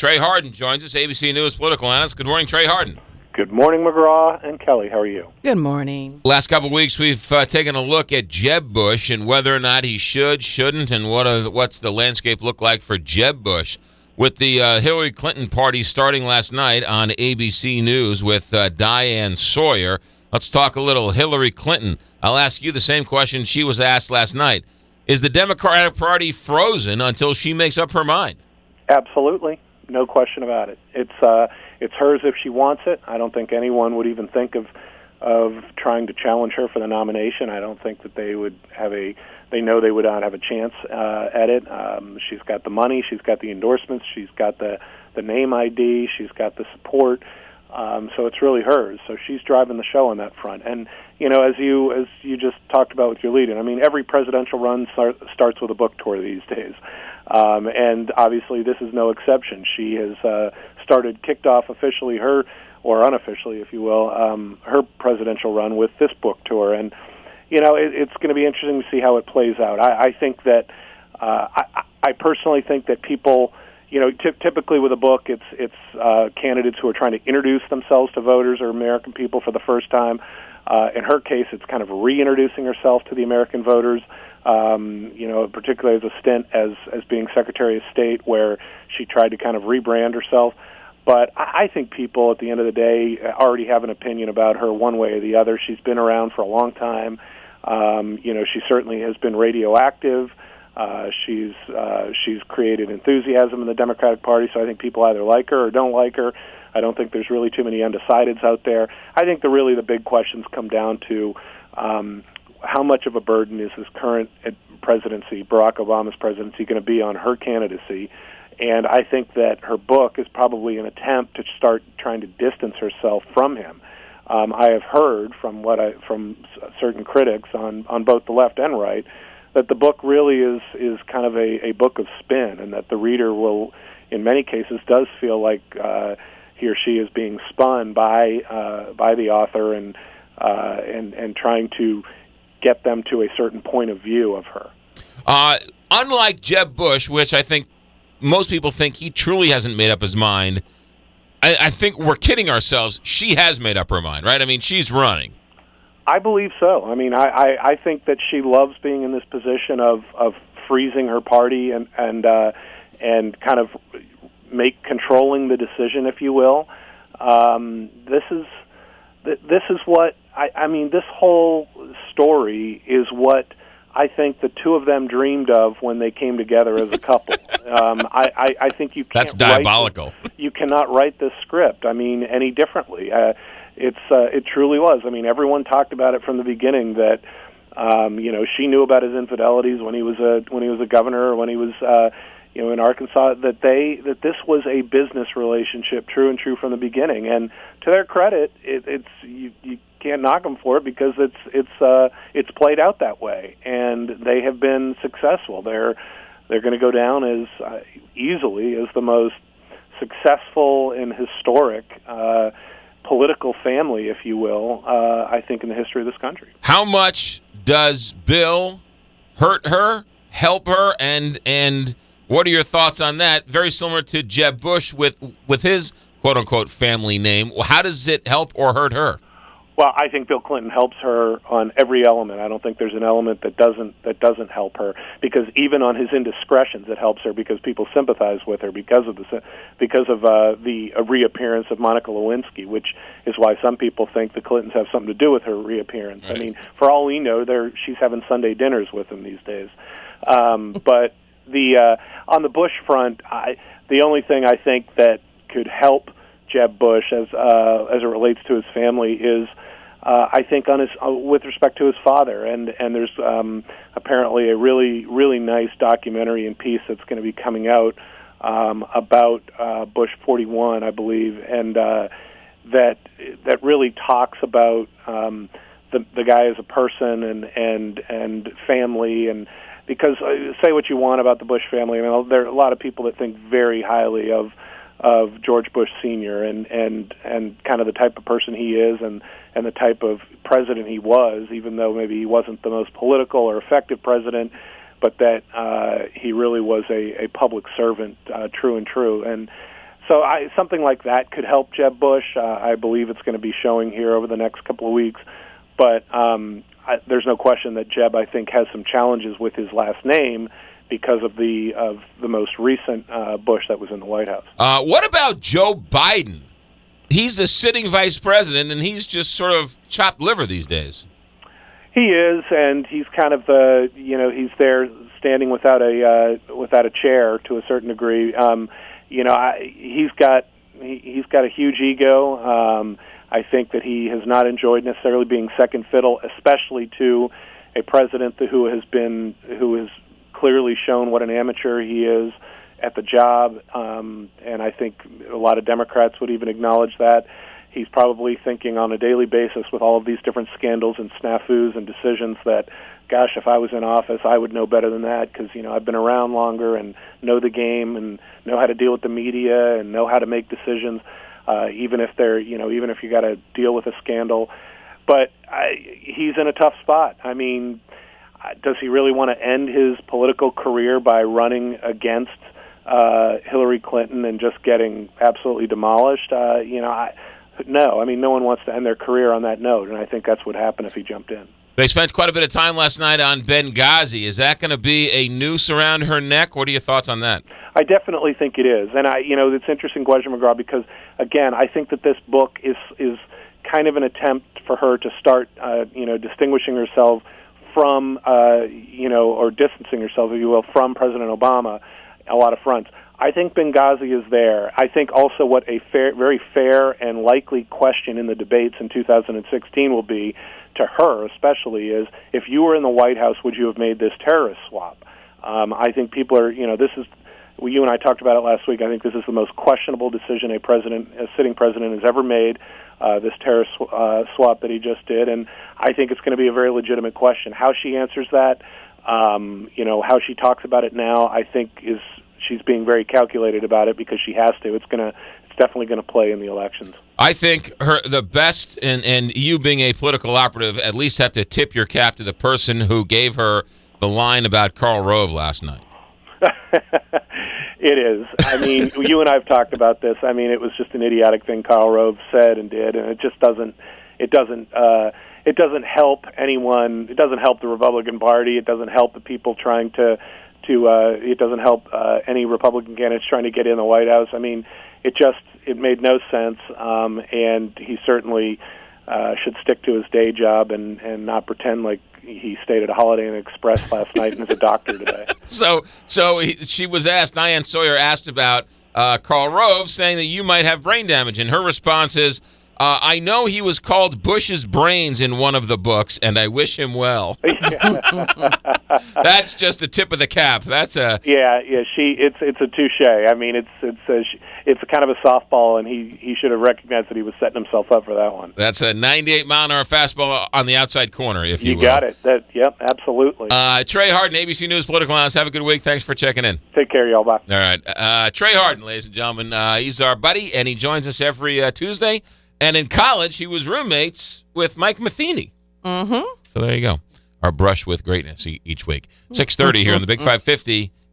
Trey Harden joins us, ABC News political analyst. Good morning, Trey Harden. Good morning, McGraw and Kelly. How are you? Good morning. Last couple of weeks, we've taken a look at Jeb Bush and whether or not he should, shouldn't, and what's the landscape look like for Jeb Bush. With the Hillary Clinton party starting last night on ABC News with Diane Sawyer, let's talk a little Hillary Clinton. I'll ask you the same question she was asked last night. Is the Democratic Party frozen until she makes up her mind? Absolutely. No question about it. It's hers if she wants it. I don't think anyone would even think of trying to challenge her for the nomination. I don't think that they would have they know they would not have a chance at it. She's got the money, she's got the endorsements, she's got the name ID, she's got the support. So it's really hers. So she's driving the show on that front. And as you just talked about with your lead-in, I mean, every presidential run starts with a book tour these days. And obviously this is no exception. She has kicked off officially or unofficially, if you will, her presidential run with this book tour. And, it's going to be interesting to see how it plays out. I think that, I personally think that people, typically with a book, it's candidates who are trying to introduce themselves to voters or American people for the first time. In her case, it's kind of reintroducing herself to the American voters. Particularly as a stint as being Secretary of State, where she tried to kind of rebrand herself. But I think people, at the end of the day, already have an opinion about her one way or the other. She's been around for a long time. She certainly has been radioactive. She's created enthusiasm in the Democratic Party, so I think people either like her or don't like her. I don't think there's really too many undecideds out there. I think the big questions come down to how much of a burden is this current presidency, Barack Obama's presidency, going to be on her candidacy? And I think that her book is probably an attempt to start trying to distance herself from him. I have heard from certain critics on both the left and right that the book really is kind of a book of spin, and that the reader will, in many cases, does feel like he or she is being spun by the author and trying to get them to a certain point of view of her. Unlike Jeb Bush, which I think most people think he truly hasn't made up his mind, I think we're kidding ourselves. She has made up her mind, right? I mean, she's running. I believe so. I mean, I think that she loves being in this position of freezing her party and kind of controlling the decision, if you will. This is what I mean. This whole story is what I think the two of them dreamed of when they came together as a couple. I think you can't. That's diabolical. You cannot write this script, I mean, any differently. It truly was. I mean, everyone talked about it from the beginning that she knew about his infidelities when he was a governor, or when he was in Arkansas. That this was a business relationship, true and true from the beginning. And to their credit, you can't knock them for it, because it's played out that way, and they have been successful. They're going to go down as easily as the most successful and historic political family, if you will, I think, in the history of this country. How much does Bill hurt her, help her, and what are your thoughts on that? Very similar to Jeb Bush with his quote-unquote family name. How does it help or hurt her? Well, I think Bill Clinton helps her on every element. I don't think there's an element that doesn't help her, because even on his indiscretions, it helps her, because people sympathize with her because of the reappearance of Monica Lewinsky, which is why some people think the Clintons have something to do with her reappearance. Right. I mean, for all we know, she's having Sunday dinners with him these days. But on the Bush front, the only thing I think that could help Jeb Bush as it relates to his family is, I think, with respect to his father, and there's apparently a really nice documentary and piece that's going to be coming out about Bush 41, I believe, and that really talks about the guy as a person and family. And because say what you want about the Bush family, I mean, there are a lot of people that think very highly of George Bush Sr. and kind of the type of person he is and the type of president he was, even though maybe he wasn't the most political or effective president, but that he really was a public servant, true and true. And So something like that could help Jeb Bush. I believe it's going to be showing here over the next couple of weeks. But there's no question that Jeb, I think, has some challenges with his last name because of the most recent Bush that was in the White House. What about Joe Biden? He's the sitting vice president, and he's just sort of chopped liver these days. He is, and he's kind of he's there standing without a chair to a certain degree. He's got a huge ego. I think that he has not enjoyed necessarily being second fiddle, especially to a president who has clearly shown what an amateur he is at the job, and I think a lot of Democrats would even acknowledge that. He's probably thinking on a daily basis with all of these different scandals and snafus and decisions that, gosh, if I was in office, I would know better than that because, I've been around longer and know the game and know how to deal with the media and know how to make decisions, even if you got to deal with a scandal. But he's in a tough spot. I mean, does he really want to end his political career by running against Hillary Clinton and just getting absolutely demolished? No. I mean, no one wants to end their career on that note, and I think that's what happened if he jumped in. They spent quite a bit of time last night on Benghazi. Is that going to be a noose around her neck? What are your thoughts on that? I definitely think it is, and it's an interesting question, McGraw, because again, I think that this book is kind of an attempt for her to start, distinguishing herself from, or distancing herself, if you will, from President Obama, a lot of fronts. I think Benghazi is there. I think also what a very fair and likely question in the debates in 2016 will be, to her especially, is if you were in the White House, would you have made this terrorist swap? I think people are, you and I talked about it last week. I think this is the most questionable decision a sitting president has ever made, this terrorist swap that he just did, and I think it's going to be a very legitimate question. How she answers that, how she talks about it now, I think she's being very calculated about it because she has to. It's definitely going to play in the elections. I think the best, and you being a political operative, at least have to tip your cap to the person who gave her the line about Karl Rove last night. It is. I mean, you and I have talked about this. I mean, it was just an idiotic thing Karl Rove said and did, and it just doesn't help anyone. It doesn't help the Republican Party. It doesn't help the people trying to it doesn't help any Republican candidates trying to get in the White House. I mean, it made no sense, and he certainly should stick to his day job and not pretend like he stayed at a Holiday Inn Express last night and is a doctor today. She was asked, Diane Sawyer asked about Karl Rove, saying that you might have brain damage, and her response is, I know he was called Bush's brains in one of the books, and I wish him well. That's just a tip of the cap. That's a It's a touche. I mean, it's a kind of a softball, and he should have recognized that he was setting himself up for that one. That's a 98-mile-an-hour fastball on the outside corner, if you will. You got it. Yep, absolutely. Trey Harden, ABC News political analyst. Have a good week. Thanks for checking in. Take care, y'all. Bye. All right. Trey Harden, ladies and gentlemen. He's our buddy, and he joins us every Tuesday. And in college, he was roommates with Mike Matheny. Mm-hmm. So there you go. Our brush with greatness each week. 6:30 here on the Big 550.